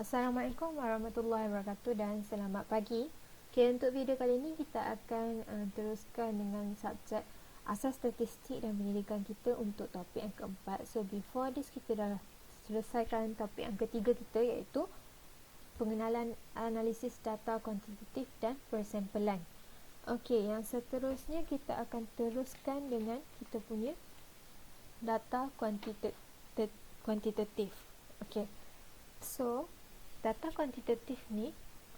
Assalamualaikum warahmatullahi wabarakatuh dan selamat pagi. Okay, untuk video kali ini kita akan teruskan dengan subjek asas statistik dan pendidikan kita untuk topik yang keempat. So before this kita dah selesaikan topik yang ketiga kita, iaitu pengenalan analisis data kuantitatif dan persampelan. Okey, yang seterusnya kita akan teruskan dengan kita punya data kuantitatif. Okey. So, data kuantitatif ni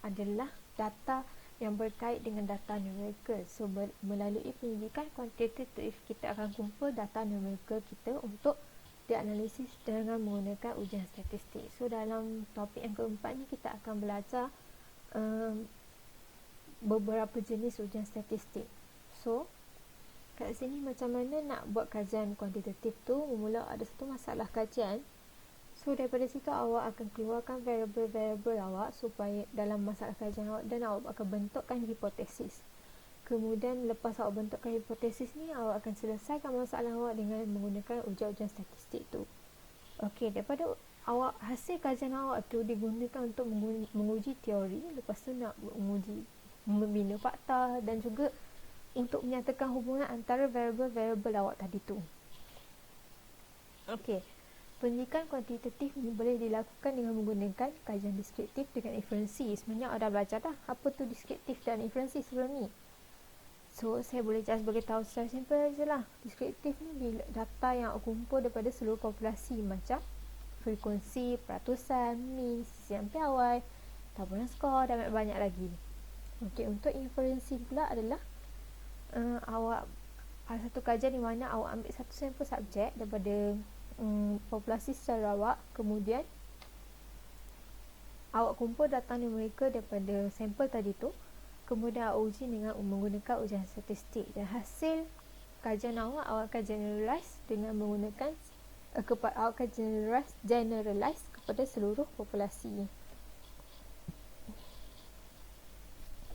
adalah data yang berkait dengan data numerikal. So, melalui pendidikan kuantitatif, kita akan kumpul data numerikal kita untuk dianalisis dengan menggunakan ujian statistik. So, dalam topik yang keempat ni, kita akan belajar beberapa jenis ujian statistik. So, kat sini macam mana nak buat kajian kuantitatif tu, mula ada satu masalah kajian. So daripada situ awak akan keluarkan variable-variable awak supaya dalam masalah kajian awak, dan awak akan bentukkan hipotesis. Kemudian lepas awak bentukkan hipotesis ni, awak akan selesaikan masalah awak dengan menggunakan ujian-ujian statistik tu. Okey, daripada awak hasil kajian awak tu digunakan untuk menguji teori, lepas tu nak menguji membina fakta dan juga untuk menyatakan hubungan antara variable-variable awak tadi tu. Okey. Pendidikan kuantitatif ni boleh dilakukan dengan menggunakan kajian deskriptif dengan inferensi. Sebenarnya awak dah belajar dah apa tu deskriptif dan inferensi sebelum ni. So, saya boleh just beritahu secara simple je lah. Deskriptif ni data yang awak kumpul daripada seluruh populasi, macam frekuensi, peratusan, mean, sisian piawai, taburan skor dan banyak lagi. Okey, untuk inferensi pula adalah awak ada satu kajian di mana awak ambil satu sampel subjek daripada populasi secara awak, kemudian awak kumpul data numerikal daripada sampel tadi tu, kemudian awak uji dengan menggunakan ujian statistik, dan hasil kajian awak akan generalize dengan menggunakan awak akan generalize kepada seluruh populasi.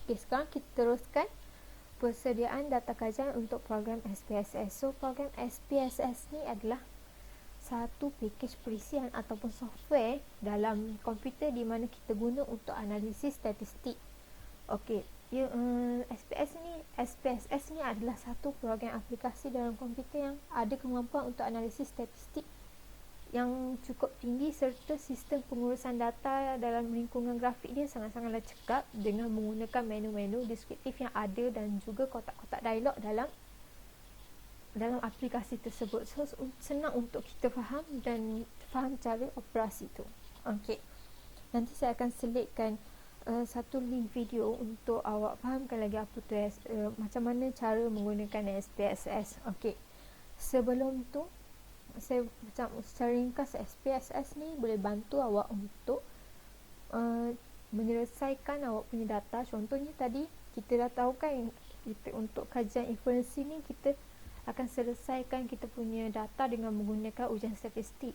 Okay, sekarang kita teruskan persediaan data kajian untuk program SPSS. So program SPSS ni adalah satu package perisian ataupun software dalam komputer di mana kita guna untuk analisis statistik. Okey, SPSS ni adalah satu program aplikasi dalam komputer yang ada kemampuan untuk analisis statistik yang cukup tinggi, serta sistem pengurusan data dalam lingkungan grafik dia sangat-sangatlah cekap dengan menggunakan menu-menu deskriptif yang ada dan juga kotak-kotak dialog dalam aplikasi tersebut. So senang untuk kita faham dan faham cara operasi tu. Okey. Nanti saya akan selitkan satu link video untuk awak fahamkan lagi apa tu macam mana cara menggunakan SPSS. Okey. Sebelum tu saya macam secara ringkas, SPSS ni boleh bantu awak untuk menyelesaikan awak punya data. Contohnya tadi kita dah tahu kan, kita untuk kajian inferensi ni kita akan selesaikan kita punya data dengan menggunakan ujian statistik.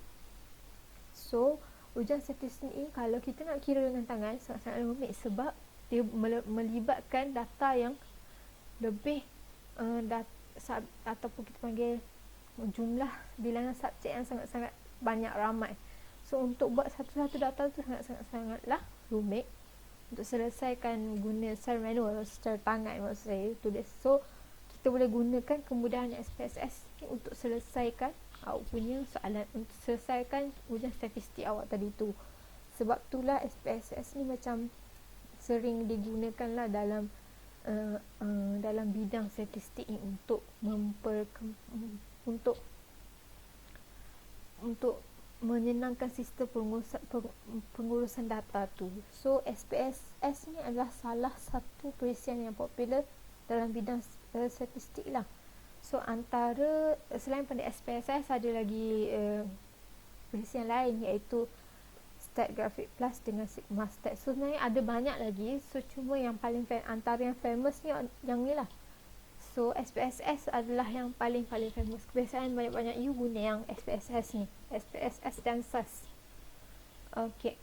So, ujian statistik ni kalau kita nak kira dengan tangan sangat-sangat rumit, sebab dia melibatkan data yang lebih ataupun kita panggil jumlah bilangan subjek yang sangat-sangat banyak, ramai. So, untuk buat satu-satu data tu sangatlah rumit. Untuk selesaikan guna secara manual, secara tangan maksud saya tulis. So, kita boleh gunakan kemudahan SPSS ni untuk selesaikan awak punya soalan, untuk selesaikan ujian statistik awak tadi tu. Sebab itulah SPSS ni macam sering digunakan lah dalam bidang statistik ni untuk menyenangkan sistem pengurusan data tu. So SPSS ni adalah salah satu perisian yang popular dalam bidang statistik lah. So antara selain pada SPSS ada lagi perisian lain, iaitu StatGraphic Plus dengan Sigma Stat. So sebenarnya ada banyak lagi. So cuma yang paling antara yang famous ni yang ni lah. So SPSS adalah yang paling famous. Kebiasaan banyak-banyak you guna yang SPSS ni, SPSS dan SAS. Okey.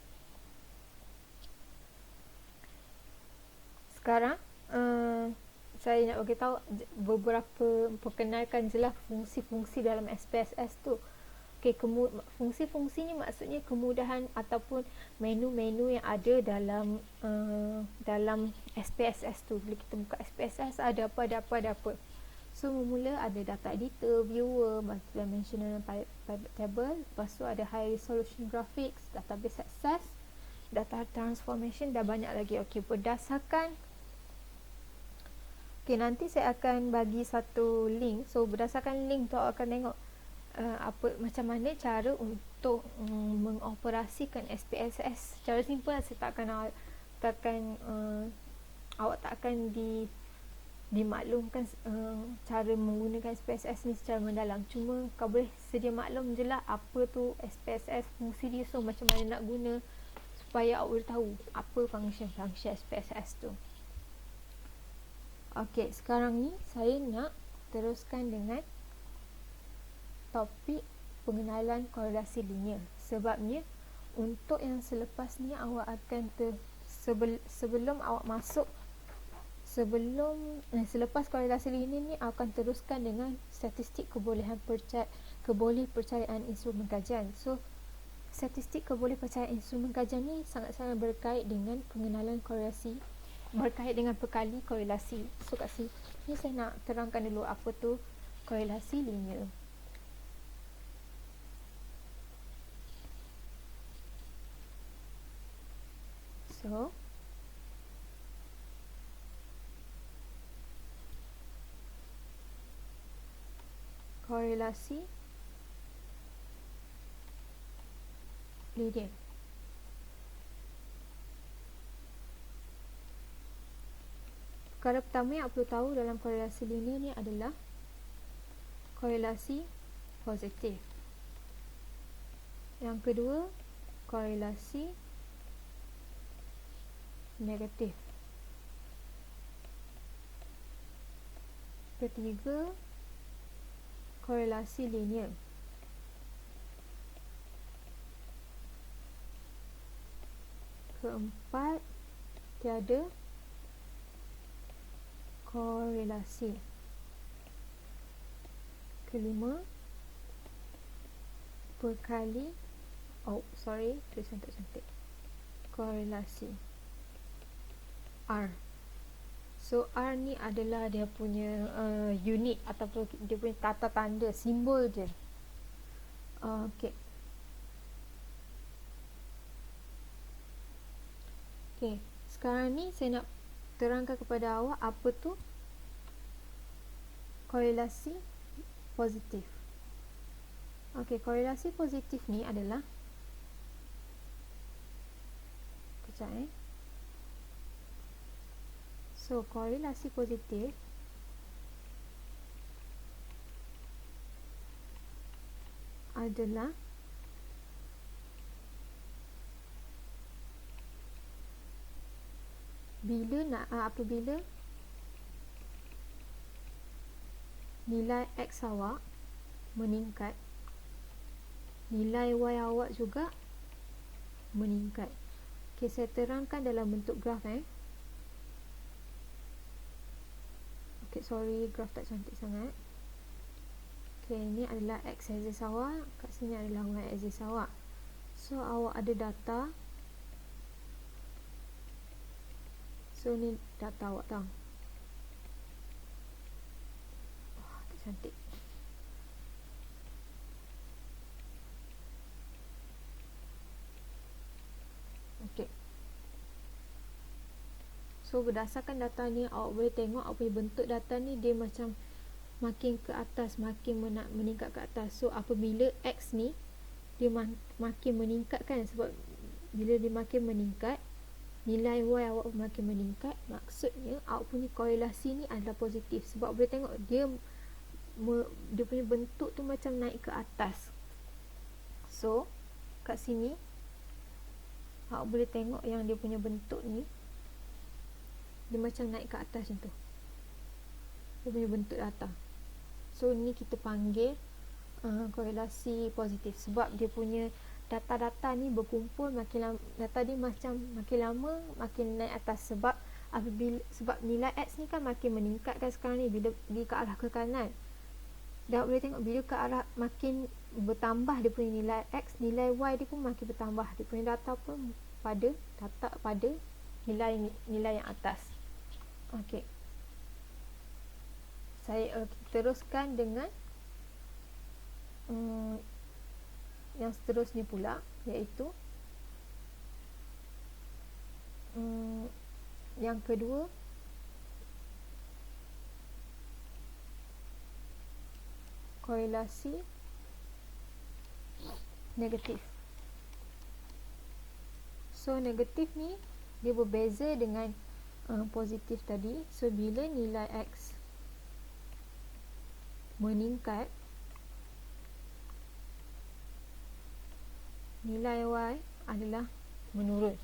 Sekarang saya nak beritahu beberapa, perkenalkan je lah fungsi-fungsi dalam SPSS tu. Okey, fungsi-fungsi ni maksudnya kemudahan ataupun menu-menu yang ada dalam SPSS tu. Bila kita buka SPSS ada apa. So mula ada data editor, viewer, multi-dimensional pivot table, lepas tu ada high resolution graphics, database access, data transformation, dah banyak lagi. Okey, nanti saya akan bagi satu link. So berdasarkan link tu akan tengok macam mana cara untuk mengoperasikan SPSS secara simple. Saya awak tak akan dimaklumkan cara menggunakan SPSS ni secara mendalam. Cuma kau boleh sedia maklum je lah apa tu SPSS, fungsi dia, so macam mana nak guna supaya awak boleh tahu apa function SPSS tu. Okey, sekarang ni saya nak teruskan dengan topik pengenalan korelasi linear. Sebabnya untuk yang selepas ni awak akan sebelum awak masuk selepas korelasi linear ni akan teruskan dengan statistik kebolehpercayaan instrumen kajian. So statistik kebolehpercayaan instrumen kajian ni sangat-sangat berkait dengan pengenalan korelasi, berkait dengan perkali korelasi. So kat sini saya nak terangkan dulu apa tu korelasi linear. So korelasi linear. Perkara pertama yang perlu tahu dalam korelasi linear ni adalah korelasi positif. Yang kedua, korelasi negatif. Ketiga, korelasi linear. Keempat, tiada korelasi. Kelima, tulisan tak cantik. Korelasi R. So R ni adalah dia punya unit ataupun dia punya tata tanda, simbol je. Okey. Sekarang ni saya nak terangkan kepada awak apa tu korelasi positif. Okey, korelasi positif ni adalah So, korelasi positif adalah apabila nilai X awak meningkat, nilai Y awak juga meningkat. Okey, saya terangkan dalam bentuk graf. Okey, sorry, graf tak cantik sangat. Okey, ini adalah X axis awak, kat sini adalah Y axis awak. So, awak ada data. So, ni data awak tau. Tak cantik. Okey. So berdasarkan data ni awak boleh tengok apa bentuk data ni, dia macam makin ke atas, makin meningkat ke atas. So apabila X ni dia makin meningkat kan, sebab bila dia makin meningkat nilai Y awak makin meningkat, maksudnya awak punya korelasi ni adalah positif. Sebab boleh tengok dia punya bentuk tu macam naik ke atas. So kat sini awak boleh tengok yang dia punya bentuk ni dia macam naik ke atas macam tu, dia punya bentuk data. So ni kita panggil korelasi positif, sebab dia punya data-data ni berkumpul makin lama, data dia macam makin lama makin naik atas. Sebab nilai X ni kan makin meningkat kan sekarang ni, bila ke arah ke kanan. Dan boleh tengok bila ke arah makin bertambah dia punya nilai X, nilai Y dia pun makin bertambah. Dia punya data pun pada nilai yang atas. Okey. Saya teruskan dengan yang seterusnya pula, iaitu yang kedua, korelasi negatif. So negatif ni dia berbeza dengan positif tadi. So bila nilai X meningkat, nilai Y adalah menurun.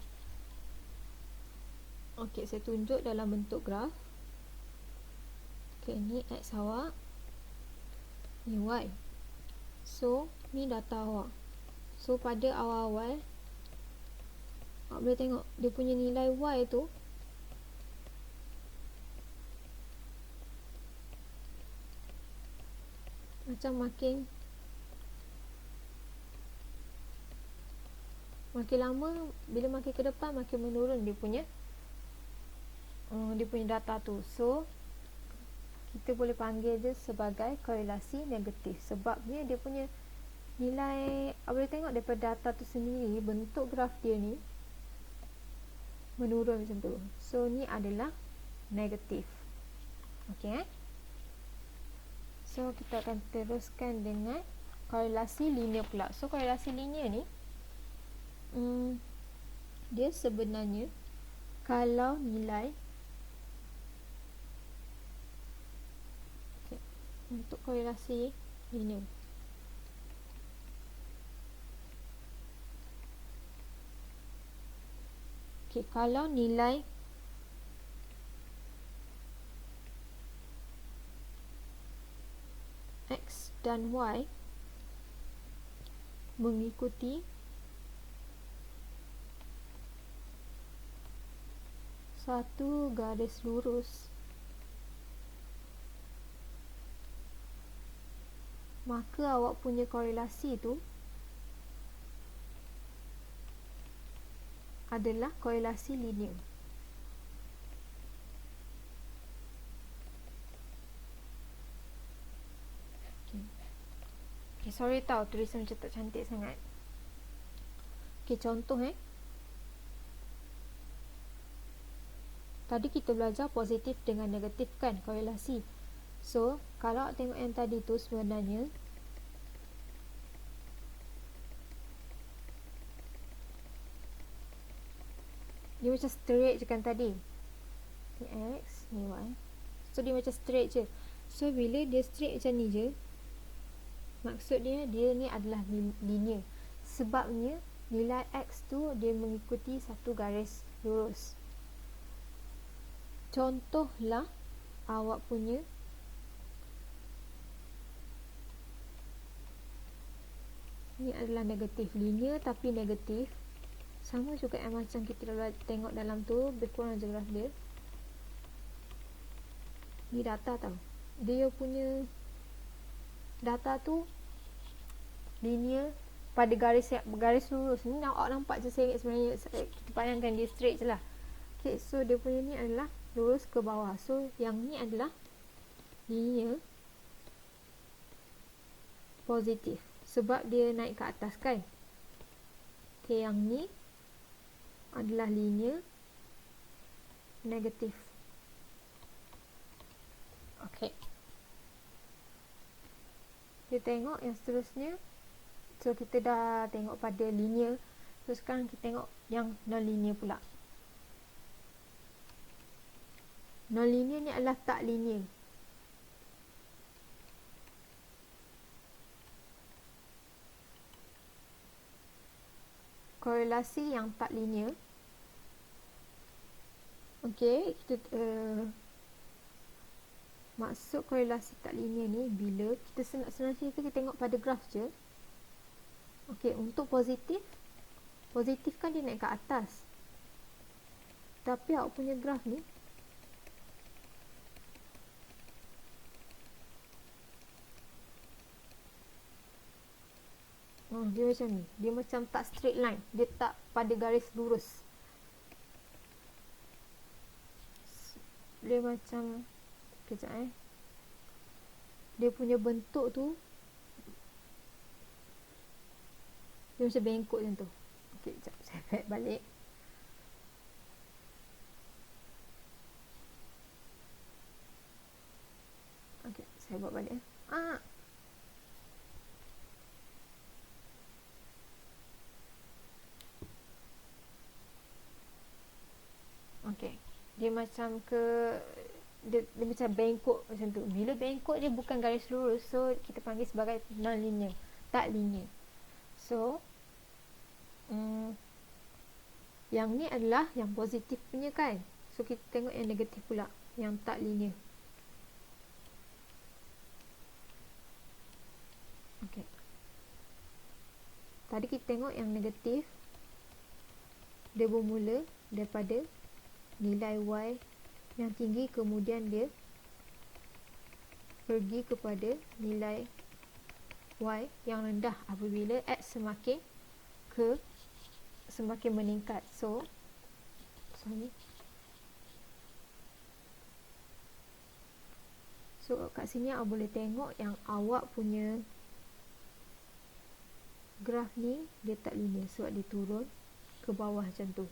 Okey, saya tunjuk dalam bentuk graf. Okey, ni X awak, ni Y. So ni data awak. So pada awal-awal awak boleh tengok dia punya nilai Y tu macam makin lama, bila makin ke depan makin menurun dia punya data tu. So kita boleh panggil dia sebagai korelasi negatif, sebabnya dia punya nilai, boleh tengok daripada data tu sendiri, bentuk graf dia ni menurun macam tu. So ni adalah negatif. Okey. So kita akan teruskan dengan korelasi linear pula. So korelasi linear ni dia sebenarnya kalau nilai untuk korelasi linear, kalau nilai X dan Y mengikuti satu garis lurus, maka awak punya korelasi tu adalah korelasi linear. Okay, sorry tau tulisan macam tak cantik sangat. Okay, contoh tadi kita belajar positif dengan negatif kan, korelasi. So kalau tengok yang tadi tu sebenarnya dia macam straight je kan tadi. Ni X, ni Y. So dia macam straight je. So bila dia straight macam ni je, maksud dia ni adalah linear. Sebabnya nilai X tu dia mengikuti satu garis lurus. Contohlah awak punya ni adalah negatif, linear tapi negatif. Sama juga yang macam kita dah tengok dalam tu, lebih kurang je graf dia. Ni data tau, dia punya data tu linear pada garis lurus. Ni awak nampak je seret sebenarnya, kita bayangkan dia straight je lah. Okay, so dia punya ni adalah lurus ke bawah. So yang ni adalah linear positif sebab dia naik ke atas kan. Okay, yang ni adalah linear negatif. Okay, kita tengok yang seterusnya. So kita dah tengok pada linear. So sekarang kita tengok yang non-linear pula. Non-linear ni adalah tak linear. Korelasi yang tak linear. Okey, kita maksud korelasi tak linear ni bila kita senang cerita kita tengok pada graf je. Okey, untuk positif kan dia naik ke atas. Tapi awak punya graf ni Dia macam ni. Dia macam tak straight line. Dia tak pada garis lurus. Dia macam, kejap dia punya bentuk tu dia macam bengkok macam tu. Okey, sekejap saya back balik. Okey, saya buat balik. Okey. Dia macam dia macam bengkok macam tu. Bila bengkok dia bukan garis lurus, so kita panggil sebagai non-linear, tak linear. So yang ni adalah yang positif punya kan. So kita tengok yang negatif pula, yang tak linear. Okey. Tadi kita tengok yang negatif, dia bermula daripada nilai Y yang tinggi, kemudian dia pergi kepada nilai Y yang rendah apabila X semakin meningkat. So kat sini awak boleh tengok yang awak punya graf ni dia tak linear sebab dia turun ke bawah macam tu.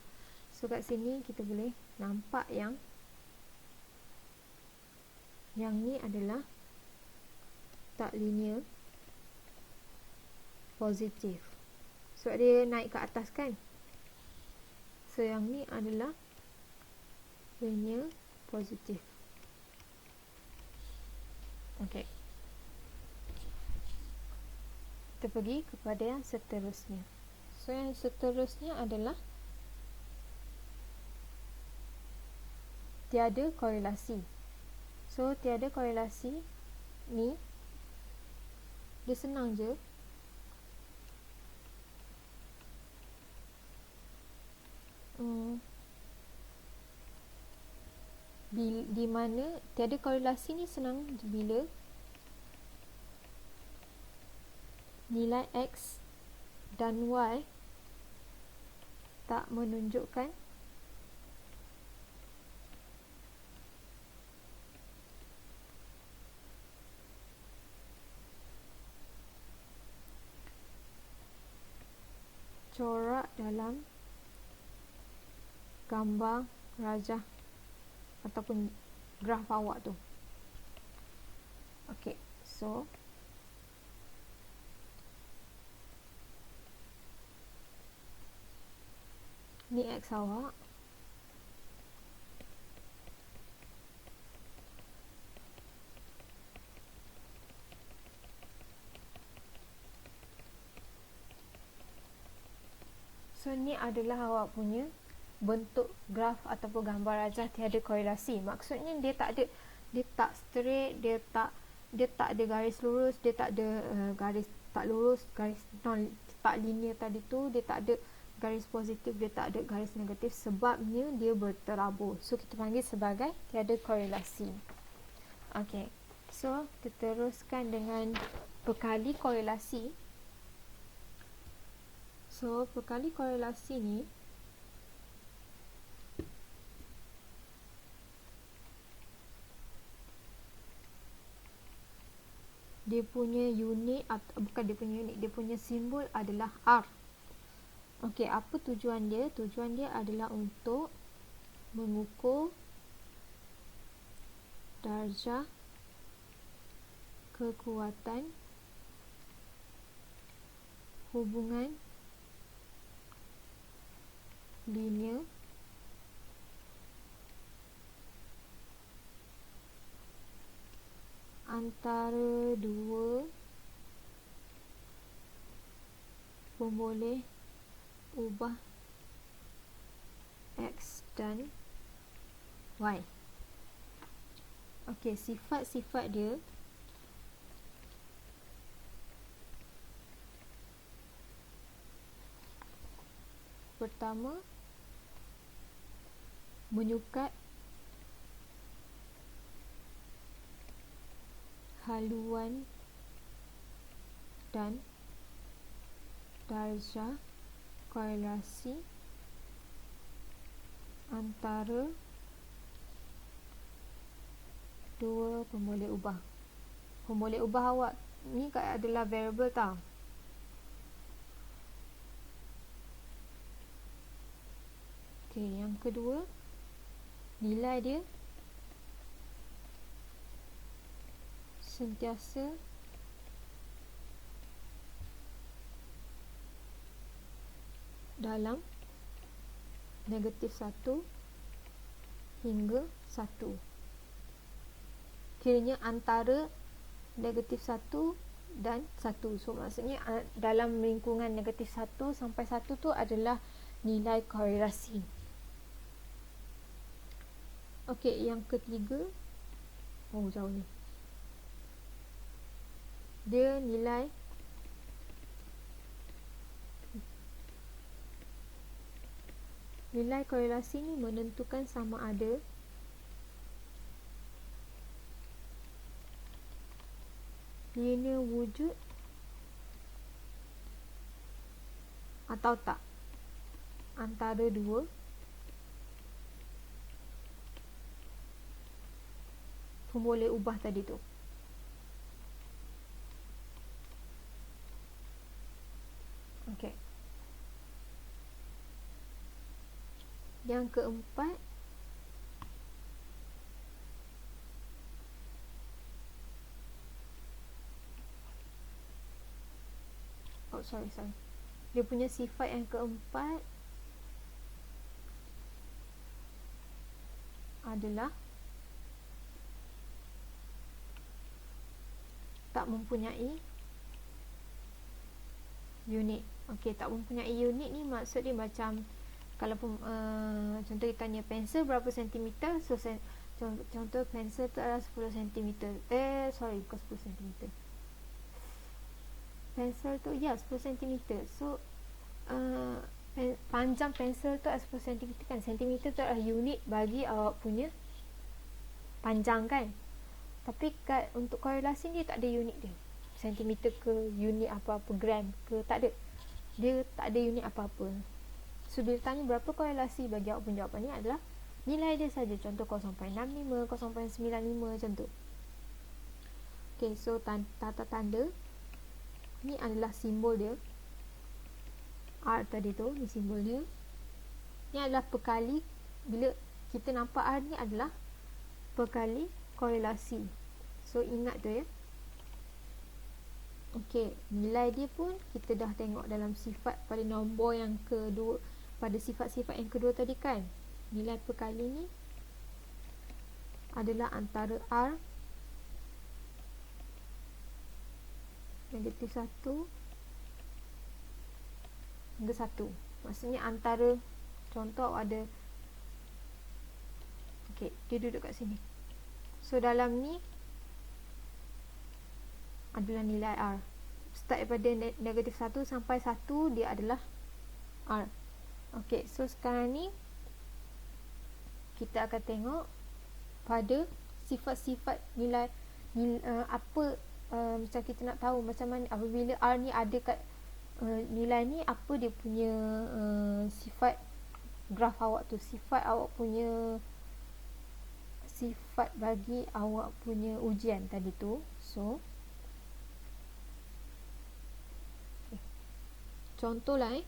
So kat sini kita boleh nampak yang ni adalah tak linear positif sebab dia naik ke atas kan. So yang ni adalah linear positif. Okey, kita pergi kepada yang seterusnya. So yang seterusnya adalah tiada korelasi. So tiada korelasi ni dia senang je. Di mana tiada korelasi ni senang bila nilai X dan Y tak menunjukkan corak dalam gambar rajah ataupun graf awak tu. Okey, so ni X awak. So ni adalah awak punya bentuk graf ataupun gambar rajah tiada korelasi. Maksudnya dia tak straight, dia tak ada garis lurus, dia tak ada garis tak lurus, garis tak linear tadi tu, dia tak ada garis positif, dia tak ada garis negatif, sebabnya dia berterabur. So kita panggil sebagai tiada korelasi. Okey. So kita teruskan dengan perkali korelasi. So perkali korelasi ni dia punya unit bukan dia punya unit, dia punya simbol adalah R. Okey, apa tujuan dia? Tujuan dia adalah untuk mengukur darjah kekuatan hubungan linear antara dua pemboleh ubah X dan Y. Okey, sifat-sifat dia pertama, menyukat haluan dan darjah korelasi antara dua pemboleh ubah. Pemboleh ubah awak ni adalah variable tau. Okey, yang kedua, nilai dia sentiasa dalam negatif 1 hingga 1. Kiranya antara negatif 1 dan 1. So maksudnya dalam lingkungan negatif 1 sampai 1 tu adalah nilai korelasi. Okey, yang ketiga, jauh ni. Dia nilai korelasi ni menentukan sama ada linear wujud atau tak antara dua pemboleh ubah tadi tu. Okey. Yang keempat, sorry. Dia punya sifat yang keempat adalah tak mempunyai unit. Okey, tak mempunyai unit ni maksud dia macam kalau contoh kita tanya pensel berapa sentimeter, so contoh pensel tu adalah 10 sentimeter. Bukan 10 sentimeter. Pensel tu 10 sentimeter. So panjang pensel tu adalah 10 sentimeter kan. Sentimeter tu adalah unit bagi awak punya panjang kan. Tapi untuk korelasi dia tak ada unit dia. Sentimeter ke unit apa-apa, gram ke, tak ada. Dia tak ada unit apa-apa. So bila tanya berapa korelasi, bagi awak pun jawapan ni adalah nilai dia saja. Contoh 0.65, 0.95 macam tu. Okay, so tata tanda ni adalah simbol dia. R tadi tu, ni simbol dia. Ni adalah perkali, bila kita nampak R ni adalah perkali korelasi. So ingat tu ya. Okey, nilai dia pun kita dah tengok dalam sifat pada nombor yang kedua, pada sifat-sifat yang kedua tadi kan. Nilai perkali ni adalah antara R negatif 1 hingga 1. Maksudnya antara, contoh ada, okey, dia duduk kat sini. So dalam ni adalah nilai R. Start daripada negatif 1 sampai 1, dia adalah R. Okey, so sekarang ni kita akan tengok pada sifat-sifat nilai apa, macam kita nak tahu macam mana apabila R ni ada kat nilai ni, apa dia punya sifat graf awak tu, sifat awak punya sifat bagi awak punya ujian tadi tu. So contohlah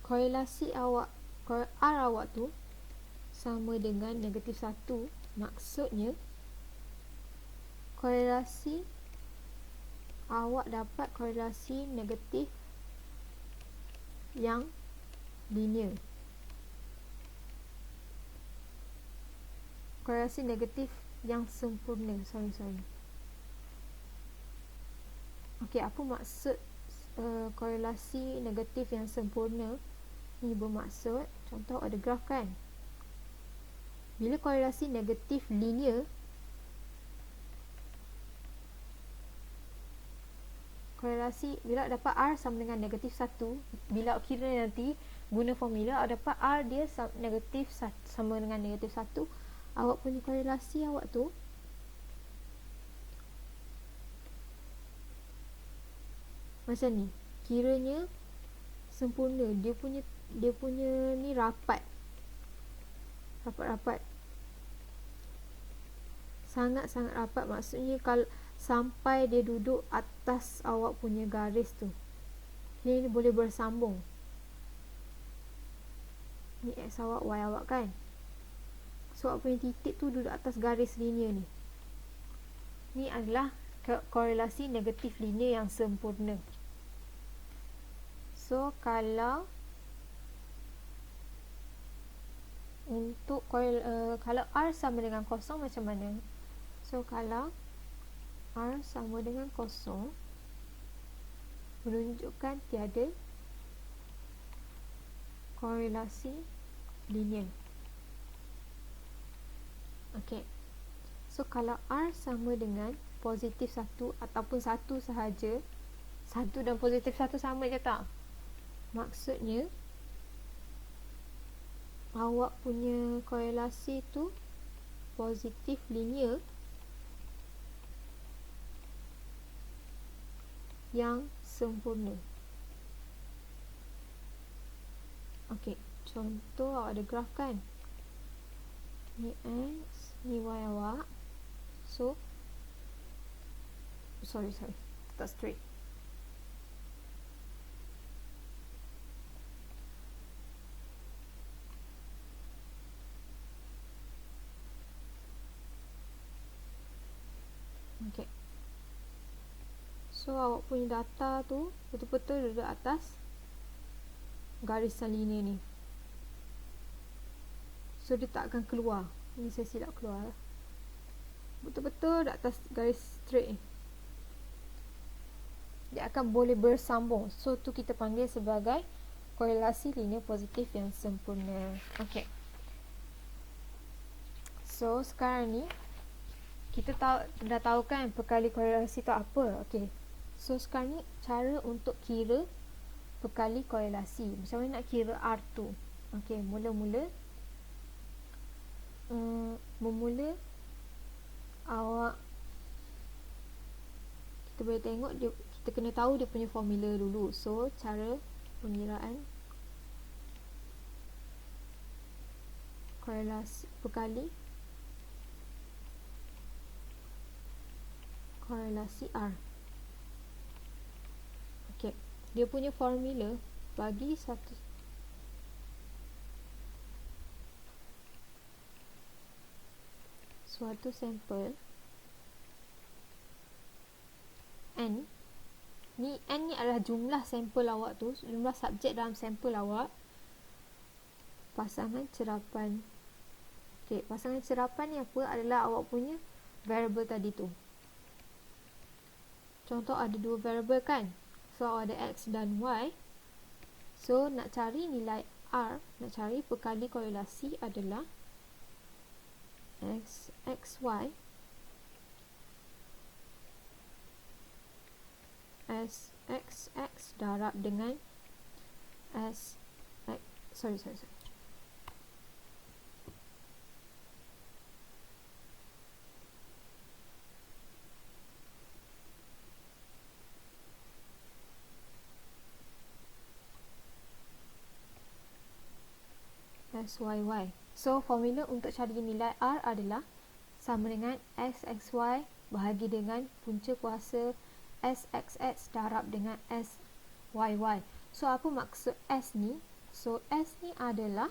korelasi awak, R awak tu sama dengan negatif 1. Maksudnya korelasi awak dapat korelasi negatif yang linear. Korelasi negatif yang sempurna. Sorry. Okey, apa maksud korelasi negatif yang sempurna? Ni bermaksud, contoh ada graf kan. Bila korelasi negatif linear, korelasi bila dapat R sama dengan negatif 1, bila kira nanti guna formula, awak dapat R dia negatif sama dengan negatif 1, awak punya korelasi awak tu macam ni, kiranya sempurna, dia punya ni rapat, sangat-sangat rapat. Maksudnya kalau sampai dia duduk atas awak punya garis tu, ni boleh bersambung. Ni X awak, Y awak kan. So awak punya titik tu duduk atas garis linear ni. Ni adalah korelasi negatif linear yang sempurna. So kalau untuk kalau R sama dengan kosong macam mana? So kalau R sama dengan kosong, menunjukkan tiada korelasi linear. Okey. So kalau R sama dengan positif 1 ataupun 1 sahaja, 1 dan positif 1 sama je tak? Maksudnya awak punya korelasi tu positif linear yang sempurna. Okey, contoh awak ada graf kan, ni X, ni Y awak. So sorry tak straight. Okey, so awak punya data tu betul-betul duduk atas garisan linear ni. So dia tak akan keluar. Ni saya silap keluar. Betul-betul di atas garis straight ni. Dia akan boleh bersambung. So tu kita panggil sebagai korelasi linear positif yang sempurna. Okey. So sekarang ni kita dah tahu kan perkali korelasi tu apa. Okey. So sekarang ni cara untuk kira perkali korelasi. Macam mana nak kira R tu? Okey, mula-mula awak, kita boleh tengok dia, kita kena tahu dia punya formula dulu. So cara pengiraan korelasi perkali korelasi R. Okey, dia punya formula bagi suatu sampel N. Ni N ni adalah jumlah sampel awak tu, jumlah subjek dalam sampel awak. Pasangan cerapan. Okey, pasangan cerapan ni apa? Adalah awak punya variable tadi tu. Contoh ada dua variable kan? So awak ada X dan Y. So nak cari nilai R, nak cari perkali korelasi adalah XY SXX darab dengan sorry SYY. So formula untuk cari nilai R adalah sama dengan SXY bahagi dengan punca kuasa SXX darab dengan SYY. So apa maksud S ni? So S ni adalah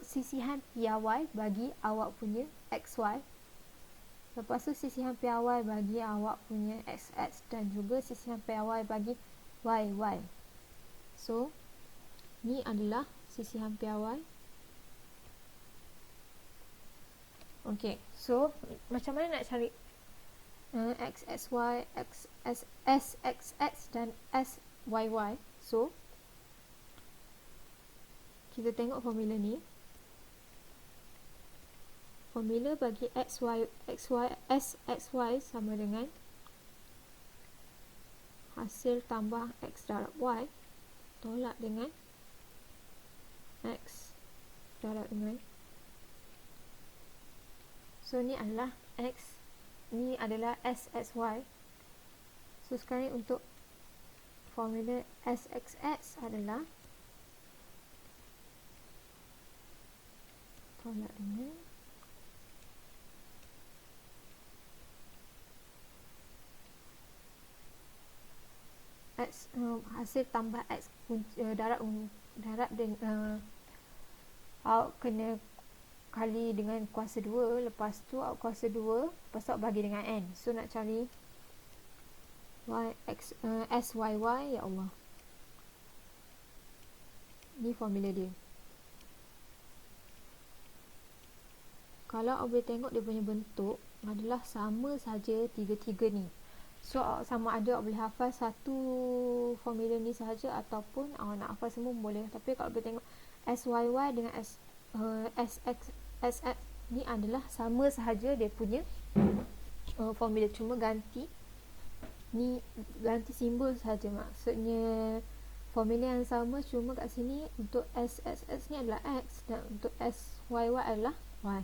sisihan PRY bagi awak punya XY. Lepas tu sisihan PRY bagi awak punya XX dan juga sisihan PRY bagi YY. So ni adalah sisihan PRY. Okey, so macam mana nak cari XXY, SXX dan SYY? So kita tengok formula ni. Formula bagi SXY sama dengan hasil tambah X darab Y tolak dengan X darab dengan. So ni adalah X, ni adalah SXY. So So sekarang untuk formula SXX adalah tolak dengan X, hasil tambah X darab dengan awak kena kali dengan kuasa 2, lepas tu awak kuasa 2, lepas tu awak bagi dengan N. So nak cari SYY, ya Allah, ni formula dia. Kalau awak boleh tengok dia punya bentuk adalah sama saja tiga-tiga ni. So sama ada awak boleh hafal satu formula ni sahaja ataupun awak nak hafal semua boleh. Tapi kalau boleh tengok SYY dengan SX ni adalah sama sahaja dia punya formula, cuma ganti simbol sahaja. Maksudnya formula yang sama, cuma kat sini untuk SXX ni adalah X dan untuk SYY adalah Y.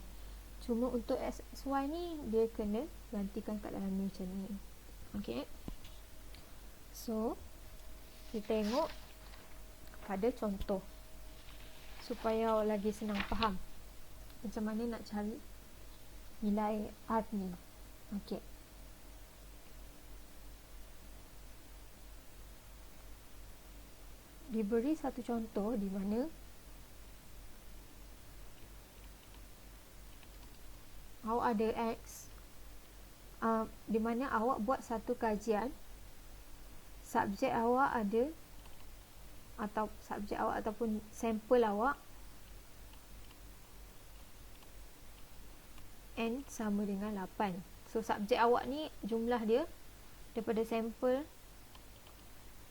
Cuma untuk SXY ni dia kena gantikan kat dalam ni macam ni. Okay, so kita tengok pada contoh supaya awak lagi senang faham macam mana nak cari nilai R ni. Okay, diberi satu contoh di mana awak ada X, di mana awak buat satu kajian, subjek awak ada ataupun sampel awak N sama dengan 8. So subjek awak ni jumlah dia daripada sampel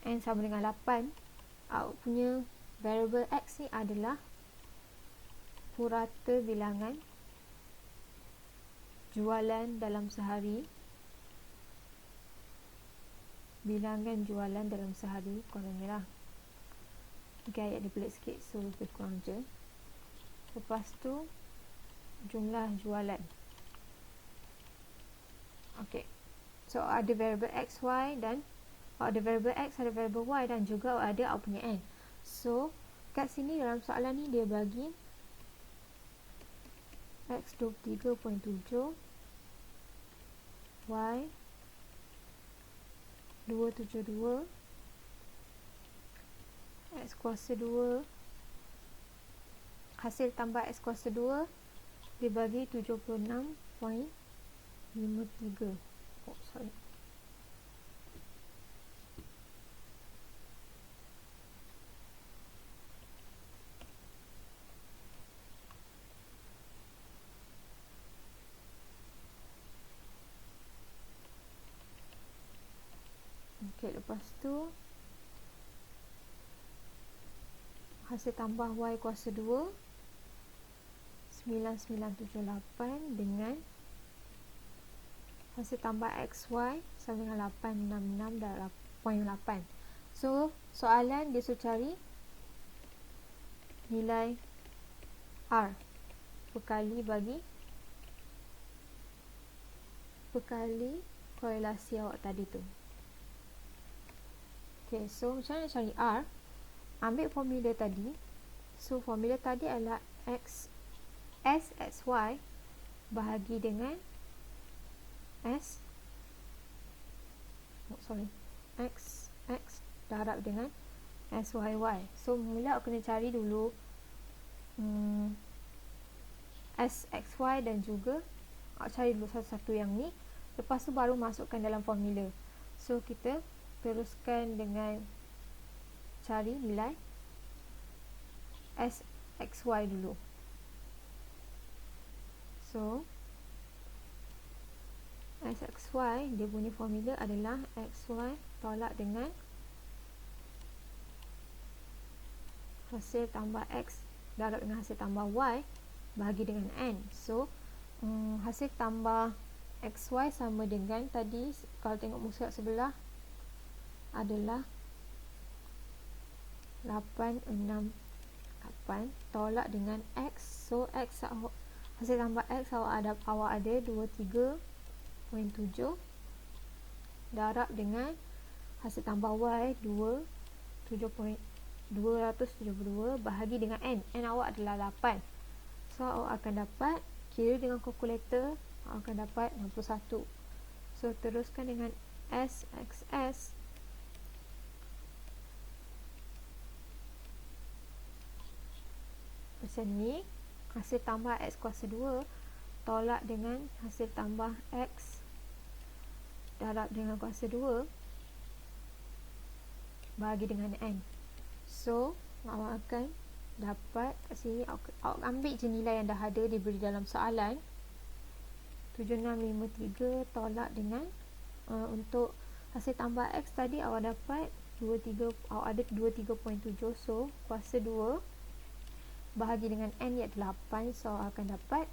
N sama dengan 8. Awak punya variable X ni adalah purata bilangan jualan dalam sehari, bilangan jualan dalam sehari, kolom merah. Okay, ayat dia pelik sikit, so lebih kurang je. Lepas tu jumlah jualan. Okay, so ada variable X, Y dan ada variable X, ada variable Y dan juga ada awak punya N. So kat sini dalam soalan ni dia bagi X 23.7, Y 272, X kuasa 2, hasil tambah X kuasa 2 dibagi 76.53. Oh, sorry. Okay, lepas tu hasil tambah Y kuasa 2 9978 dengan hasil tambah XY sama dengan 866.8. So soalan dia suruh cari nilai R berkali korelasi awak tadi tu. Okay, so macam mana cari R? Ambil formula tadi. So formula tadi adalah SXY bahagi dengan XX darab dengan SYY. So mula awak kena cari dulu SXY dan juga awak cari dulu satu-satu yang ni, lepas tu baru masukkan dalam formula. So kita teruskan dengan cari nilai SXY dulu. So SXY dia punya formula adalah XY tolak dengan hasil tambah X darab dengan hasil tambah Y bahagi dengan N. So hasil tambah XY sama dengan tadi, kalau tengok muka sebelah adalah 868 tolak dengan X. So X hasil tambah X awak ada 23.7 darab dengan hasil tambah Y 272 bahagi dengan N. N awak adalah 8. So awak akan dapat, kira dengan kalkulator, awak akan dapat 61. So teruskan dengan SXS. Macam ni, hasil tambah X kuasa 2 tolak dengan hasil tambah X darab dengan kuasa 2 bahagi dengan N. So awak akan dapat kat sini, awak ambil je nilai yang dah ada diberi dalam soalan. 7653 tolak dengan untuk hasil tambah X tadi awak dapat 23, awak ada 23.7. So kuasa 2 bahagi dengan N iaitu 8. So awak akan dapat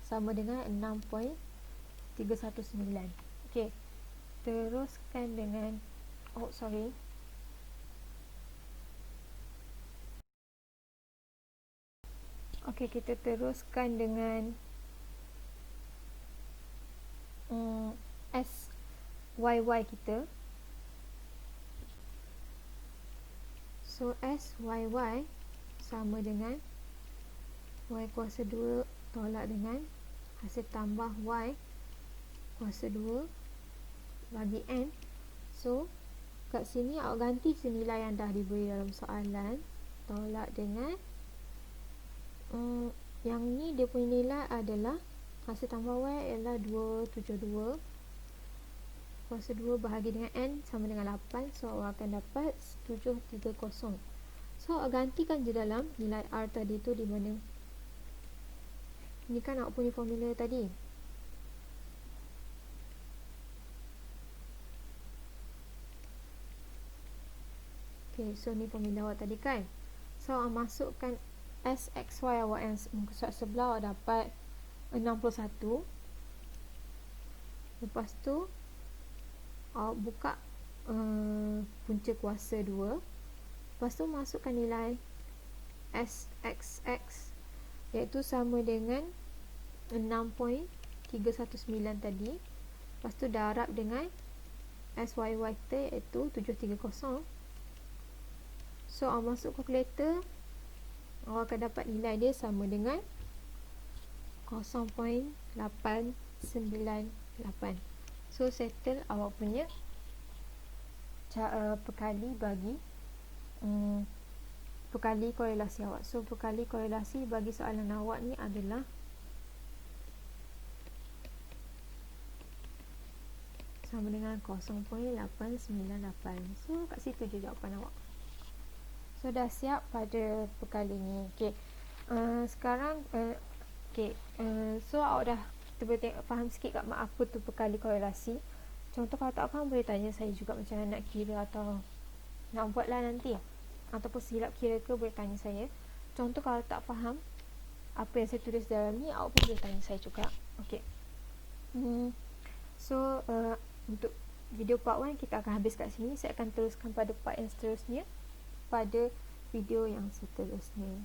sama dengan 6.319. ok, teruskan dengan ok, kita teruskan dengan SYY kita. So SYY sama dengan Y kuasa 2 tolak dengan hasil tambah Y kuasa 2 bagi N. So kat sini awak ganti nilai yang dah diberi dalam soalan, tolak dengan yang ni dia punya nilai adalah hasil tambah Y ialah 272 kuasa 2 bahagi dengan N sama dengan 8. So awak akan dapat 730. So awak gantikan je dalam nilai R tadi tu di mana. Ni kan awak punya formula tadi. ok, so ni formula awak tadi kan. So awak masukkan SXY awak yang muka surat sebelah, awak dapat 61. Lepas tu awak buka punca kuasa 2. Lepas tu masukkan nilai SXX iaitu sama dengan 6.319 tadi. Lepas tu darab dengan SYY kita iaitu 730. So awak masuk kalkulator, awak akan dapat nilai dia sama dengan 0.898. So settle awak punya perkali bagi perkali korelasi awak. So perkali korelasi bagi soalan awak ni adalah sama dengan 0.898. So kat situ je jawapan awak. So dah siap pada perkali ni. ok, sekarang so awak dah faham sikit kat mak apa tu perkali korelasi. Contoh kalau tak faham boleh tanya saya juga macam mana nak kira atau nak buat lah nanti, ataupun silap kira ke boleh tanya saya. Contoh kalau tak faham apa yang saya tulis dalam ni, awak pun boleh tanya saya juga. ok, so untuk video part 1 kita akan habis kat sini. Saya akan teruskan pada part yang seterusnya pada video yang seterusnya.